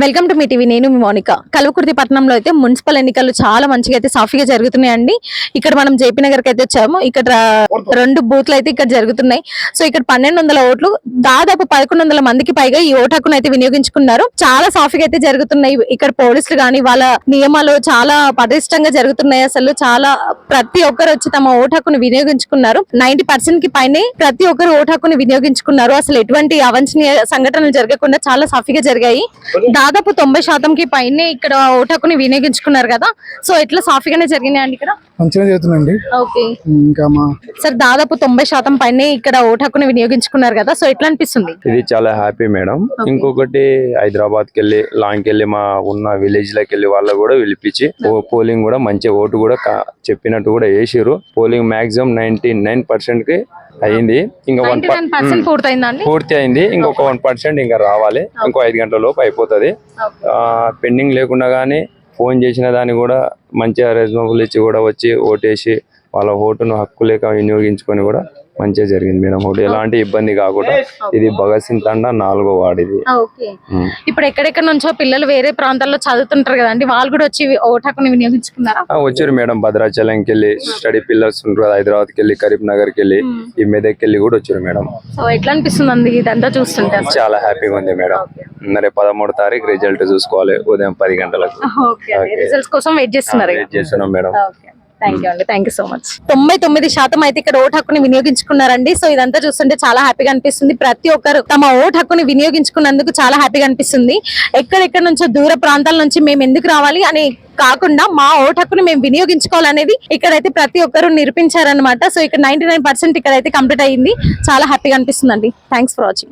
Welcome to me TV. నేను మీ మౌనిక. కల్వకుర్తి పట్టణంలో అయితే మున్సిపల్ ఎన్నికలు చాలా మంచిగా అయితే సాఫీగా జరుగుతున్నాయండి. ఇక్కడ మనం జేపీ నగర్ కి అయితే వచ్చాము. ఇక్కడ 2 బూత్లు అయితే ఇక్కడ జరుగుతున్నాయి. సో ఇక్కడ 1200 ఓట్లు, దాదాపు 1100 మందికి పైగా ఈ ఓటు హక్కును అయితే వినియోగించుకున్నారు. చాలా సాఫీగా అయితే జరుగుతున్నాయి. ఇక్కడ పోలీసులు గాని వాళ్ళ నియమాలు చాలా పటిష్టంగా జరుగుతున్నాయి. అసలు చాలా ప్రతి ఒక్కరు వచ్చి తమ ఓటు హక్కును వినియోగించుకున్నారు. 90% కి పైనే ప్రతి ఒక్కరు ఓటు హక్కును వినియోగించుకున్నారు. అసలు ఎటువంటి అవాంఛనీయ సంఘటనలు జరగకుండా చాలా సాఫీగా జరిగాయి. దాదాపు 90% కి పైనే ఇక్కడ ఓటు హక్కుని వినియోగించుకున్నారు కదా. సో ఎట్లా సాఫీగానే జరిగినాయండి ఇక్కడ? మంచిగా జరుగుతుందండి. ఓకే, ఇంకా మా సార్ దాదాపు 90% పైనే ఇక్కడ ఓటు హక్కుని వినియోగించుకున్నారు కదా. సో ఎట్లా అనిపిస్తుంది? ఇది చాలా హ్యాపీ మేడం. ఇంకొకటి హైదరాబాద్ కి వెళ్ళి లాంగ్ కెళ్ళి మా ఉన్న విలేజ్ లకి వెళ్ళి వాళ్ళకు కూడా పిలిపించి పోలింగ్ కూడా మంచి ఓటు కూడా చెప్పినట్టు కూడా వేసిరు. పోలింగ్ మాక్సిమం 99% కి అయింది. ఇంకా 1% పూర్తి అయింది. ఇంకొక 1% ఇంకా రావాలి. ఇంకో 5 గంటల లోపు అయిపోతుంది. పెండింగ్ లేకుండా గానీ ఫోన్ చేసిన దాన్ని కూడా మంచిగా రెస్పాన్సిబుల్ ఇచ్చి కూడా వచ్చి ఓటేసి వాళ్ళ ఓటును హక్కు లేక వినియోగించుకొని కూడా మంచిగా జరిగింది మేడం. ఓటు ఎలాంటి ఇబ్బంది కాకుండా. ఇది భగత్ సింగ్ తండా 4వ వార్డు. ఇది ఇప్పుడు ఎక్కడెక్కడ నుంచో పిల్లలు వేరే ప్రాంతాల్లో చదువుతుంటారు కదండి, వాళ్ళు కూడా వచ్చి ఓటు హక్కుని వినియోగించుకున్నారా? వచ్చారు మేడం. భద్రాచలంకి వెళ్ళి స్టడీ పిల్లర్స్ ఉంటారు, హైదరాబాద్ కి వెళ్ళి, కరీంనగర్ కి వెళ్ళి, ఈ మెదక్ వెళ్ళి కూడా వచ్చారు మేడం. సో ఎట్లా అనిపిస్తుంది ఇదంతా చూస్తుంటే? చాలా హ్యాపీగా ఉంది మేడం. రేపు 13వ తారీఖు రిజల్ట్ చూసుకోవాలి ఉదయం 10 గంటలకు. రిజల్ట్స్ కోసం వెయిట్ చేస్తున్నాం madam. Thank you so much. 99% అయితే ఇక్కడ ఓటు హక్కుని వినియోగించుకున్నారండి. సో ఇదంతా చూస్తుంటే చాలా హ్యాపీగా అనిపిస్తుంది. ప్రతి ఒక్కరు తమ ఓటు హక్కుని వినియోగించుకున్నందుకు చాలా హ్యాపీగా అనిపిస్తుంది. ఎక్కడెక్కడ నుంచో దూర ప్రాంతాల నుంచి మేము ఎందుకు రావాలి అని కాకుండా మా ఓటు హక్కుని మేము వినియోగించుకోవాలనేది ఇక్కడైతే ప్రతి ఒక్కరు నిరూపించారనమాట. సో ఇక్కడ 99% ఇక్కడైతే కంప్లీట్ అయ్యింది. చాలా హ్యాపీగా అనిపిస్తుంది అండి. Thanks for watching.